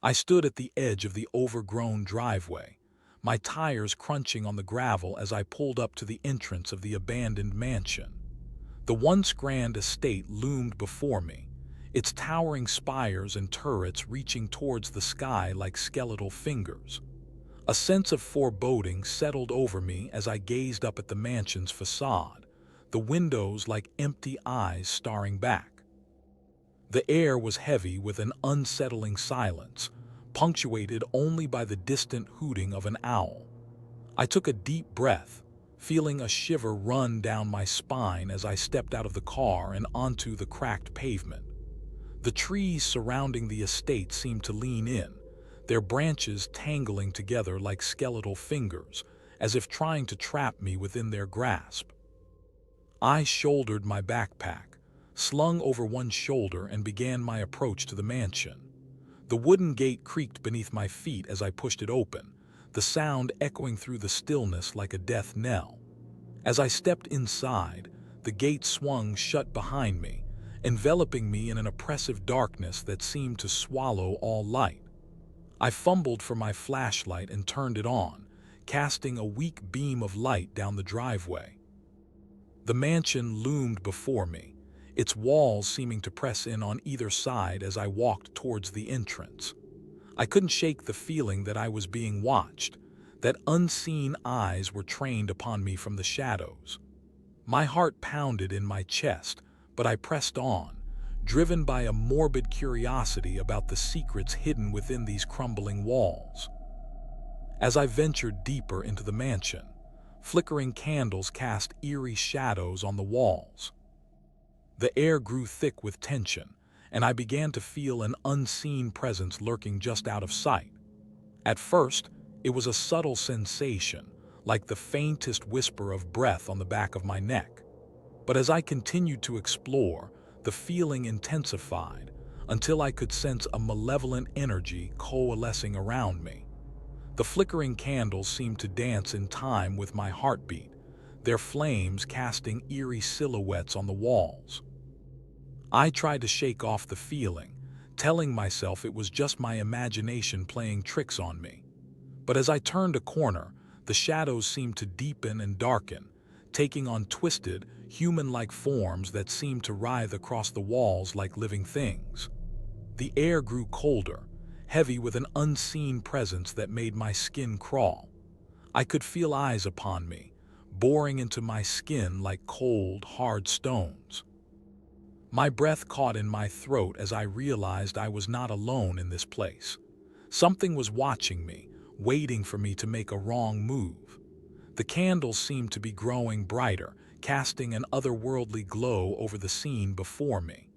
I stood at the edge of the overgrown driveway, my tires crunching on the gravel as I pulled up to the entrance of the abandoned mansion. The once grand estate loomed before me, its towering spires and turrets reaching towards the sky like skeletal fingers. A sense of foreboding settled over me as I gazed up at the mansion's facade, the windows like empty eyes staring back. The air was heavy with an unsettling silence, punctuated only by the distant hooting of an owl. I took a deep breath, feeling a shiver run down my spine as I stepped out of the car and onto the cracked pavement. The trees surrounding the estate seemed to lean in, their branches tangling together like skeletal fingers, as if trying to trap me within their grasp. I shouldered my backpack, slung over one shoulder, and began my approach to the mansion. The wooden gate creaked beneath my feet as I pushed it open, the sound echoing through the stillness like a death knell. As I stepped inside, the gate swung shut behind me, enveloping me in an oppressive darkness that seemed to swallow all light. I fumbled for my flashlight and turned it on, casting a weak beam of light down the driveway. The mansion loomed before me, its walls seeming to press in on either side as I walked towards the entrance. I couldn't shake the feeling that I was being watched, that unseen eyes were trained upon me from the shadows. My heart pounded in my chest, but I pressed on, driven by a morbid curiosity about the secrets hidden within these crumbling walls. As I ventured deeper into the mansion, flickering candles cast eerie shadows on the walls. The air grew thick with tension, and I began to feel an unseen presence lurking just out of sight. At first, it was a subtle sensation, like the faintest whisper of breath on the back of my neck. But as I continued to explore, the feeling intensified until I could sense a malevolent energy coalescing around me. The flickering candles seemed to dance in time with my heartbeat, their flames casting eerie silhouettes on the walls. I tried to shake off the feeling, telling myself it was just my imagination playing tricks on me. But as I turned a corner, the shadows seemed to deepen and darken, taking on twisted, human-like forms that seemed to writhe across the walls like living things. The air grew colder, heavy with an unseen presence that made my skin crawl. I could feel eyes upon me, boring into my skin like cold, hard stones. My breath caught in my throat as I realized I was not alone in this place. Something was watching me, waiting for me to make a wrong move. The candles seemed to be growing brighter, casting an otherworldly glow over the scene before me.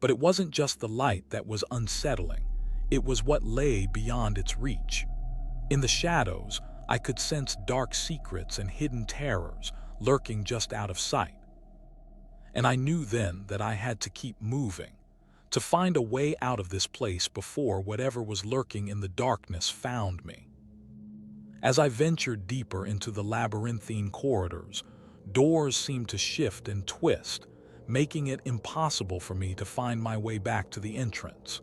But it wasn't just the light that was unsettling. It was what lay beyond its reach. In the shadows, I could sense dark secrets and hidden terrors lurking just out of sight. And I knew then that I had to keep moving, to find a way out of this place before whatever was lurking in the darkness found me. As I ventured deeper into the labyrinthine corridors, doors seemed to shift and twist, making it impossible for me to find my way back to the entrance.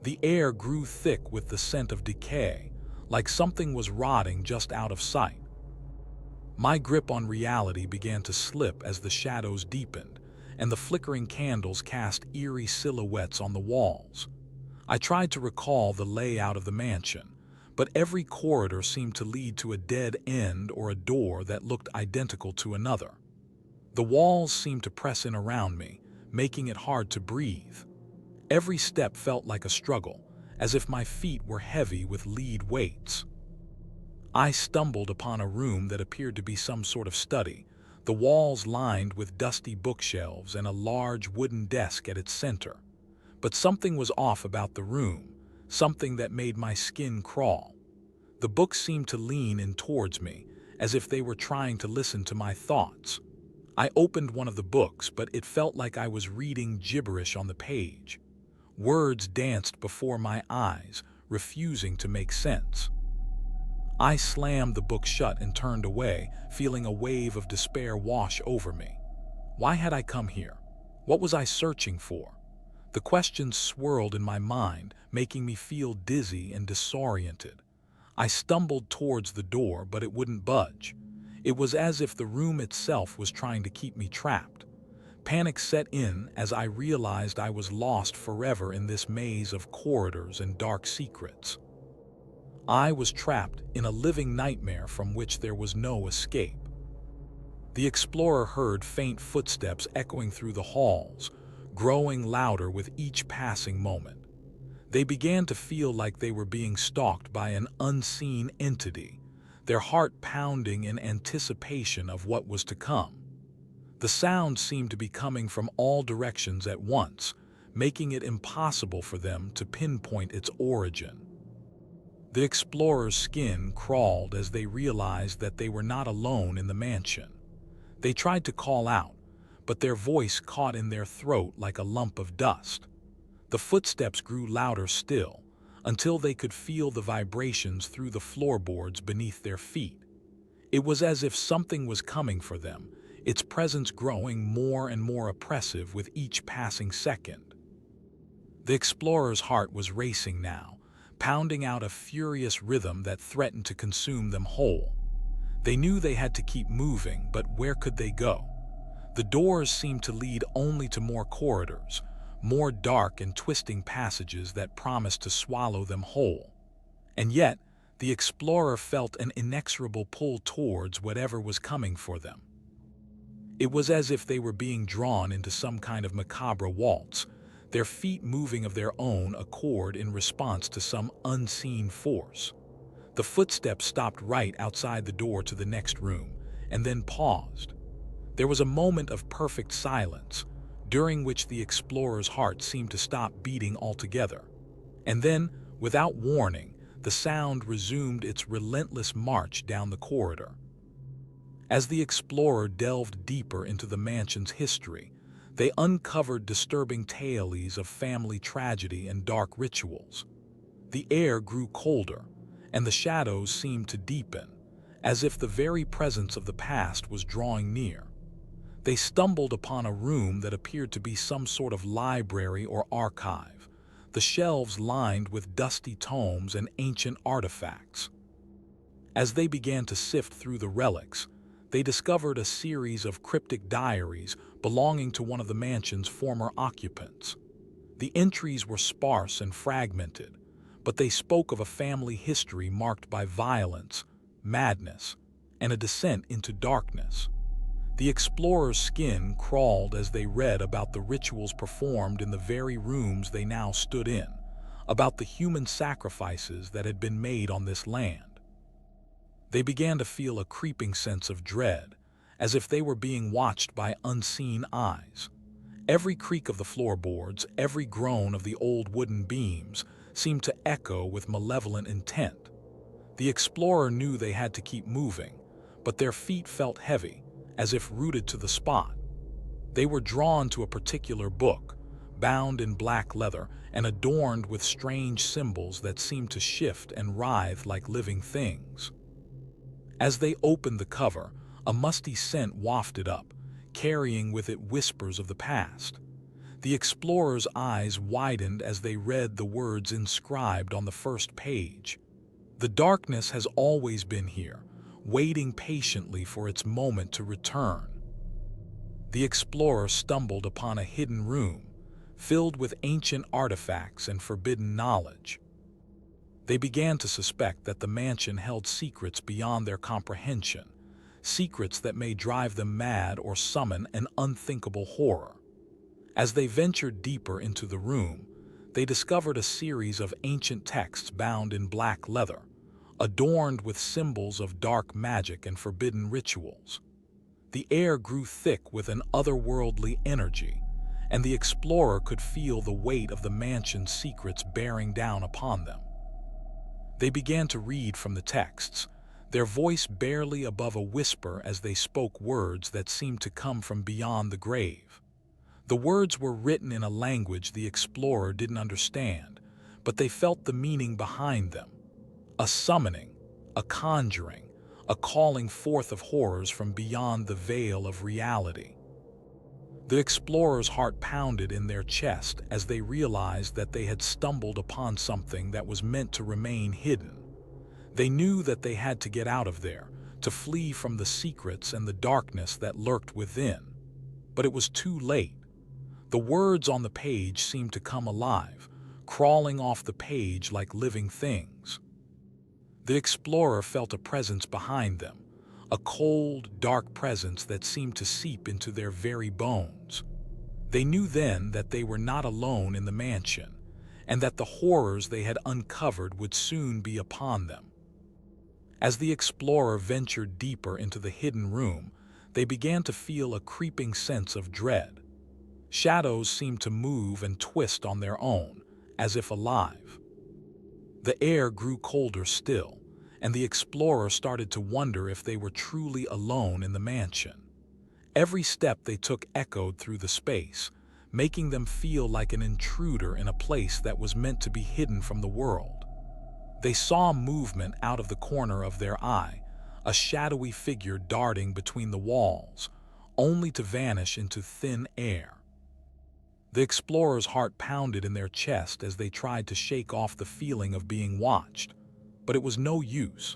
The air grew thick with the scent of decay, like something was rotting just out of sight. My grip on reality began to slip as the shadows deepened, and the flickering candles cast eerie silhouettes on the walls. I tried to recall the layout of the mansion, but every corridor seemed to lead to a dead end or a door that looked identical to another. The walls seemed to press in around me, making it hard to breathe. Every step felt like a struggle, as if my feet were heavy with lead weights. I stumbled upon a room that appeared to be some sort of study, the walls lined with dusty bookshelves and a large wooden desk at its center. But something was off about the room, something that made my skin crawl. The books seemed to lean in towards me, as if they were trying to listen to my thoughts. I opened one of the books, but it felt like I was reading gibberish on the page. Words danced before my eyes, refusing to make sense. I slammed the book shut and turned away, feeling a wave of despair wash over me. Why had I come here? What was I searching for? The questions swirled in my mind, making me feel dizzy and disoriented. I stumbled towards the door, but it wouldn't budge. It was as if the room itself was trying to keep me trapped. Panic set in as I realized I was lost forever in this maze of corridors and dark secrets. I was trapped in a living nightmare from which there was no escape. The explorer heard faint footsteps echoing through the halls, growing louder with each passing moment. They began to feel like they were being stalked by an unseen entity, their heart pounding in anticipation of what was to come. The sound seemed to be coming from all directions at once, making it impossible for them to pinpoint its origin. The explorer's skin crawled as they realized that they were not alone in the mansion. They tried to call out, but their voice caught in their throat like a lump of dust. The footsteps grew louder still, until they could feel the vibrations through the floorboards beneath their feet. It was as if something was coming for them, its presence growing more and more oppressive with each passing second. The explorer's heart was racing now, pounding out a furious rhythm that threatened to consume them whole. They knew they had to keep moving, but where could they go? The doors seemed to lead only to more corridors, more dark and twisting passages that promised to swallow them whole. And yet, the explorer felt an inexorable pull towards whatever was coming for them. It was as if they were being drawn into some kind of macabre waltz, their feet moving of their own accord in response to some unseen force. The footsteps stopped right outside the door to the next room, and then paused. There was a moment of perfect silence, during which the explorer's heart seemed to stop beating altogether. And then, without warning, the sound resumed its relentless march down the corridor. As the explorer delved deeper into the mansion's history, they uncovered disturbing tales of family tragedy and dark rituals. The air grew colder, and the shadows seemed to deepen, as if the very presence of the past was drawing near. They stumbled upon a room that appeared to be some sort of library or archive, the shelves lined with dusty tomes and ancient artifacts. As they began to sift through the relics, they discovered a series of cryptic diaries belonging to one of the mansion's former occupants. The entries were sparse and fragmented, but they spoke of a family history marked by violence, madness, and a descent into darkness. The explorer's skin crawled as they read about the rituals performed in the very rooms they now stood in, about the human sacrifices that had been made on this land. They began to feel a creeping sense of dread, as if they were being watched by unseen eyes. Every creak of the floorboards, every groan of the old wooden beams, seemed to echo with malevolent intent. The explorer knew they had to keep moving, but their feet felt heavy, as if rooted to the spot. They were drawn to a particular book, bound in black leather and adorned with strange symbols that seemed to shift and writhe like living things. As they opened the cover, a musty scent wafted up, carrying with it whispers of the past. The explorer's eyes widened as they read the words inscribed on the first page. The darkness has always been here, waiting patiently for its moment to return. The explorer stumbled upon a hidden room, filled with ancient artifacts and forbidden knowledge. They began to suspect that the mansion held secrets beyond their comprehension, secrets that may drive them mad or summon an unthinkable horror. As they ventured deeper into the room, they discovered a series of ancient texts bound in black leather, adorned with symbols of dark magic and forbidden rituals. The air grew thick with an otherworldly energy, and the explorer could feel the weight of the mansion's secrets bearing down upon them. They began to read from the texts, their voice barely above a whisper as they spoke words that seemed to come from beyond the grave. The words were written in a language the explorer didn't understand, but they felt the meaning behind them. A summoning, a conjuring, a calling forth of horrors from beyond the veil of reality. The explorer's heart pounded in their chest as they realized that they had stumbled upon something that was meant to remain hidden. They knew that they had to get out of there, to flee from the secrets and the darkness that lurked within. But it was too late. The words on the page seemed to come alive, crawling off the page like living things. The explorer felt a presence behind them, a cold, dark presence that seemed to seep into their very bones. They knew then that they were not alone in the mansion, and that the horrors they had uncovered would soon be upon them. As the explorer ventured deeper into the hidden room, they began to feel a creeping sense of dread. Shadows seemed to move and twist on their own, as if alive. The air grew colder still, and the explorer started to wonder if they were truly alone in the mansion. Every step they took echoed through the space, making them feel like an intruder in a place that was meant to be hidden from the world. They saw movement out of the corner of their eye, a shadowy figure darting between the walls, only to vanish into thin air. The explorer's heart pounded in their chest as they tried to shake off the feeling of being watched. But it was no use.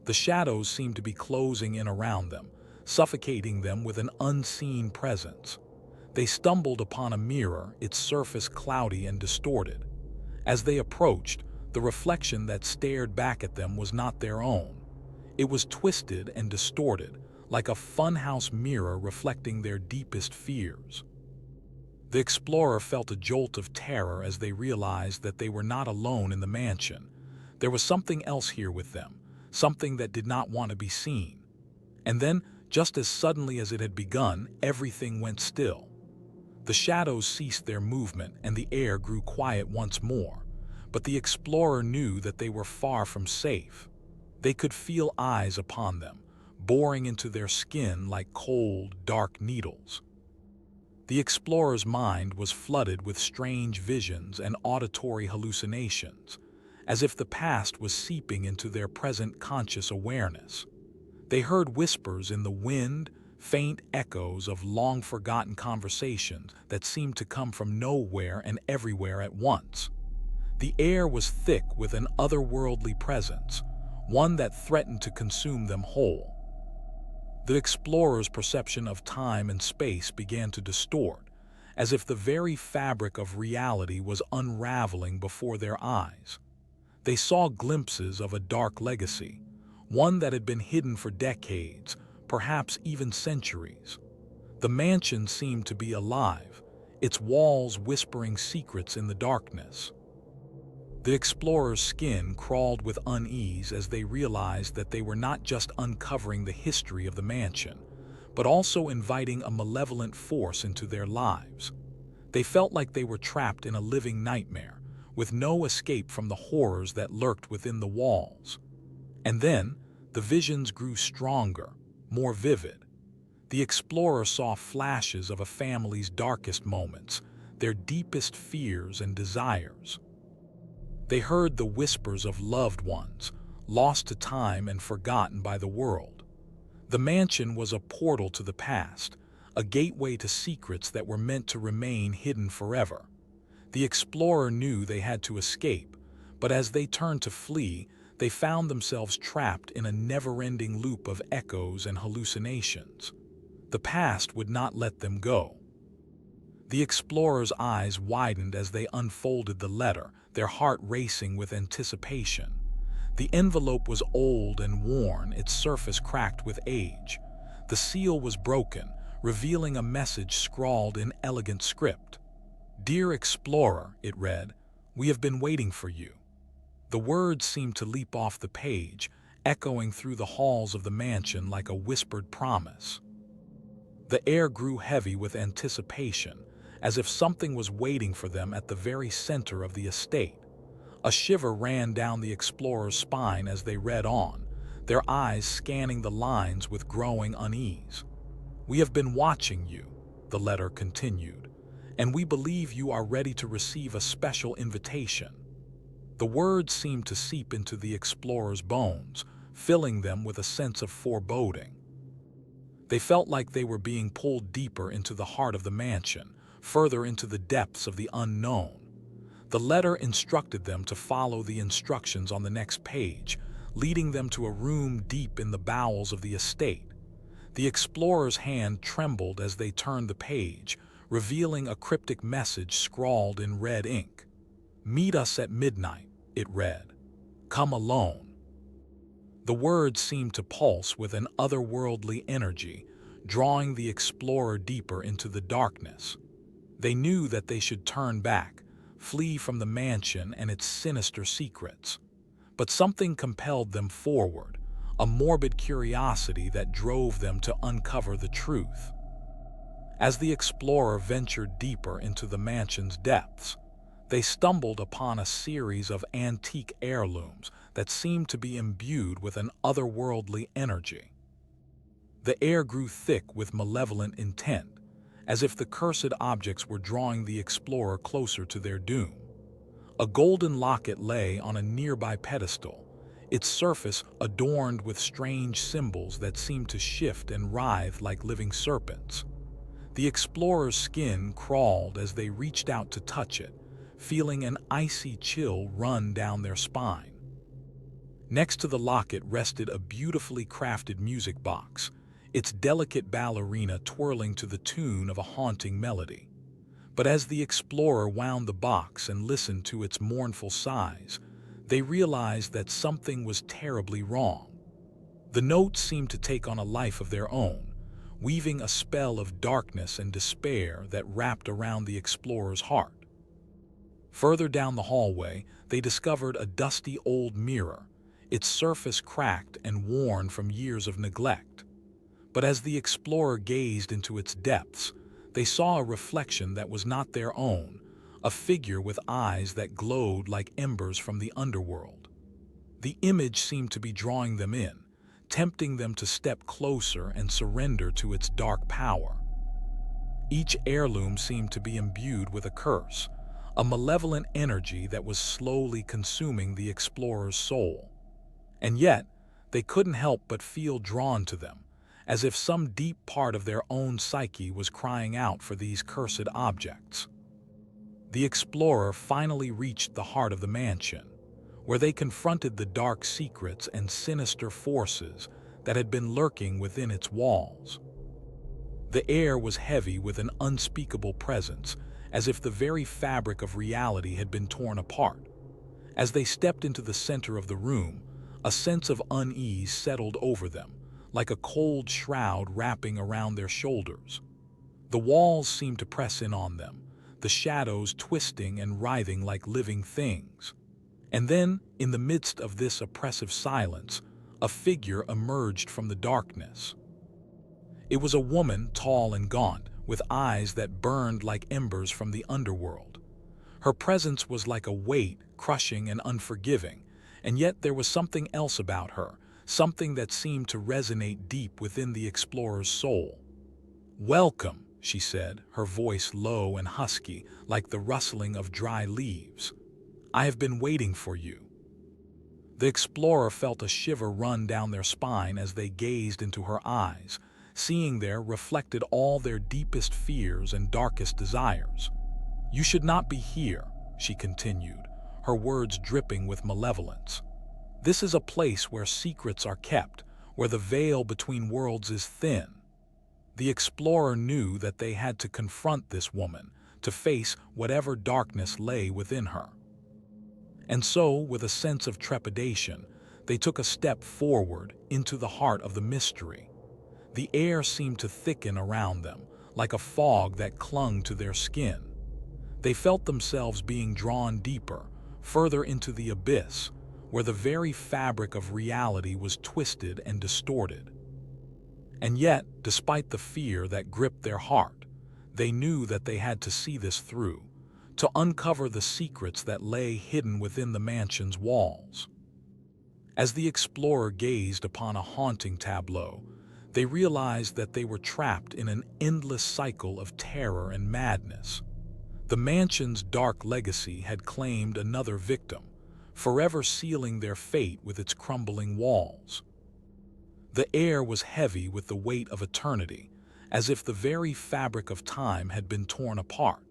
The shadows seemed to be closing in around them, suffocating them with an unseen presence. They stumbled upon a mirror, its surface cloudy and distorted. As they approached, the reflection that stared back at them was not their own. It was twisted and distorted, like a funhouse mirror reflecting their deepest fears. The explorer felt a jolt of terror as they realized that they were not alone in the mansion. There was something else here with them, something that did not want to be seen. And then, just as suddenly as it had begun, everything went still. The shadows ceased their movement and the air grew quiet once more, but the explorer knew that they were far from safe. They could feel eyes upon them, boring into their skin like cold, dark needles. The explorer's mind was flooded with strange visions and auditory hallucinations, as if the past was seeping into their present conscious awareness. They heard whispers in the wind, faint echoes of long-forgotten conversations that seemed to come from nowhere and everywhere at once. The air was thick with an otherworldly presence, one that threatened to consume them whole. The explorer's perception of time and space began to distort, as if the very fabric of reality was unraveling before their eyes. They saw glimpses of a dark legacy, one that had been hidden for decades, perhaps even centuries. The mansion seemed to be alive, its walls whispering secrets in the darkness. The explorer's skin crawled with unease as they realized that they were not just uncovering the history of the mansion, but also inviting a malevolent force into their lives. They felt like they were trapped in a living nightmare, with no escape from the horrors that lurked within the walls. And then, the visions grew stronger, more vivid. The explorer saw flashes of a family's darkest moments, their deepest fears and desires. They heard the whispers of loved ones, lost to time and forgotten by the world. The mansion was a portal to the past, a gateway to secrets that were meant to remain hidden forever. The explorer knew they had to escape, but as they turned to flee, they found themselves trapped in a never-ending loop of echoes and hallucinations. The past would not let them go. The explorer's eyes widened as they unfolded the letter, their heart racing with anticipation. The envelope was old and worn, its surface cracked with age. The seal was broken, revealing a message scrawled in elegant script. "Dear Explorer," it read, "we have been waiting for you." The words seemed to leap off the page, echoing through the halls of the mansion like a whispered promise. The air grew heavy with anticipation, as if something was waiting for them at the very center of the estate. A shiver ran down the explorer's spine as they read on, their eyes scanning the lines with growing unease. "We have been watching you," the letter continued, "and we believe you are ready to receive a special invitation." The words seemed to seep into the explorer's bones, filling them with a sense of foreboding. They felt like they were being pulled deeper into the heart of the mansion, further into the depths of the unknown. The letter instructed them to follow the instructions on the next page, leading them to a room deep in the bowels of the estate. The explorer's hand trembled as they turned the page, revealing a cryptic message scrawled in red ink. "Meet us at midnight," it read. "Come alone." The words seemed to pulse with an otherworldly energy, drawing the explorer deeper into the darkness. They knew that they should turn back, flee from the mansion and its sinister secrets. But something compelled them forward, a morbid curiosity that drove them to uncover the truth. As the explorer ventured deeper into the mansion's depths, they stumbled upon a series of antique heirlooms that seemed to be imbued with an otherworldly energy. The air grew thick with malevolent intent, as if the cursed objects were drawing the explorer closer to their doom. A golden locket lay on a nearby pedestal, its surface adorned with strange symbols that seemed to shift and writhe like living serpents. The explorer's skin crawled as they reached out to touch it, feeling an icy chill run down their spine. Next to the locket rested a beautifully crafted music box, its delicate ballerina twirling to the tune of a haunting melody. But as the explorer wound the box and listened to its mournful sighs, they realized that something was terribly wrong. The notes seemed to take on a life of their own, weaving a spell of darkness and despair that wrapped around the explorer's heart. Further down the hallway, they discovered a dusty old mirror, its surface cracked and worn from years of neglect. But as the explorer gazed into its depths, they saw a reflection that was not their own, a figure with eyes that glowed like embers from the underworld. The image seemed to be drawing them in, tempting them to step closer and surrender to its dark power. Each heirloom seemed to be imbued with a curse, a malevolent energy that was slowly consuming the explorer's soul. And yet, they couldn't help but feel drawn to them, as if some deep part of their own psyche was crying out for these cursed objects. The explorer finally reached the heart of the mansion, where they confronted the dark secrets and sinister forces that had been lurking within its walls. The air was heavy with an unspeakable presence, as if the very fabric of reality had been torn apart. As they stepped into the center of the room, a sense of unease settled over them, like a cold shroud wrapping around their shoulders. The walls seemed to press in on them, the shadows twisting and writhing like living things. And then, in the midst of this oppressive silence, a figure emerged from the darkness. It was a woman, tall and gaunt, with eyes that burned like embers from the underworld. Her presence was like a weight, crushing and unforgiving, and yet there was something else about her, something that seemed to resonate deep within the explorer's soul. "Welcome," she said, her voice low and husky, like the rustling of dry leaves. "I have been waiting for you." The explorer felt a shiver run down their spine as they gazed into her eyes, seeing there reflected all their deepest fears and darkest desires. "You should not be here," she continued, her words dripping with malevolence. "This is a place where secrets are kept, where the veil between worlds is thin." The explorer knew that they had to confront this woman, to face whatever darkness lay within her. And so, with a sense of trepidation, they took a step forward into the heart of the mystery. The air seemed to thicken around them, like a fog that clung to their skin. They felt themselves being drawn deeper, further into the abyss, where the very fabric of reality was twisted and distorted. And yet, despite the fear that gripped their heart, they knew that they had to see this through, to uncover the secrets that lay hidden within the mansion's walls. As the explorer gazed upon a haunting tableau, they realized that they were trapped in an endless cycle of terror and madness. The mansion's dark legacy had claimed another victim, forever sealing their fate with its crumbling walls. The air was heavy with the weight of eternity, as if the very fabric of time had been torn apart.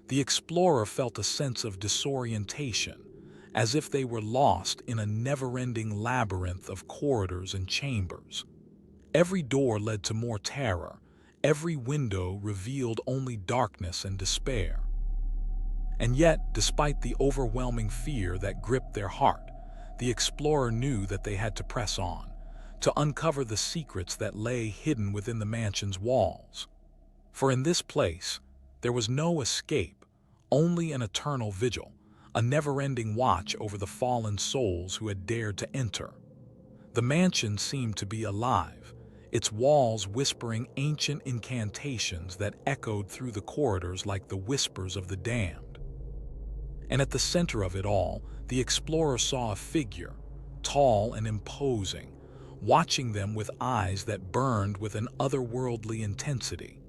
The explorer felt a sense of disorientation, as if they were lost in a never-ending labyrinth of corridors and chambers. Every door led to more terror, every window revealed only darkness and despair. And yet, despite the overwhelming fear that gripped their heart, the explorer knew that they had to press on, to uncover the secrets that lay hidden within the mansion's walls. For in this place, there was no escape, only an eternal vigil, a never-ending watch over the fallen souls who had dared to enter. The mansion seemed to be alive, its walls whispering ancient incantations that echoed through the corridors like the whispers of the damned. And at the center of it all, the explorer saw a figure, tall and imposing, watching them with eyes that burned with an otherworldly intensity.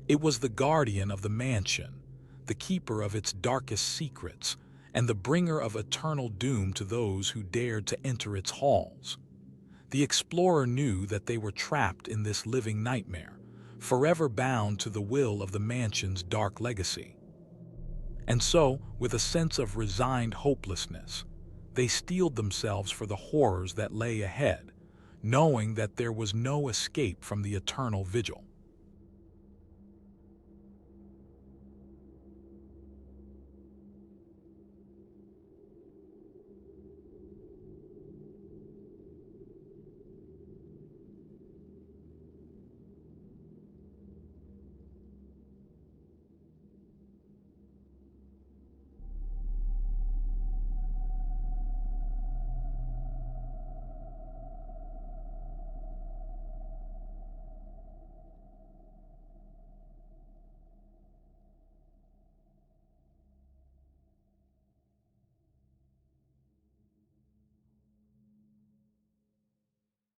It was the guardian of the mansion, the keeper of its darkest secrets, and the bringer of eternal doom to those who dared to enter its halls. The explorer knew that they were trapped in this living nightmare, forever bound to the will of the mansion's dark legacy. And so, with a sense of resigned hopelessness, they steeled themselves for the horrors that lay ahead, knowing that there was no escape from the eternal vigil.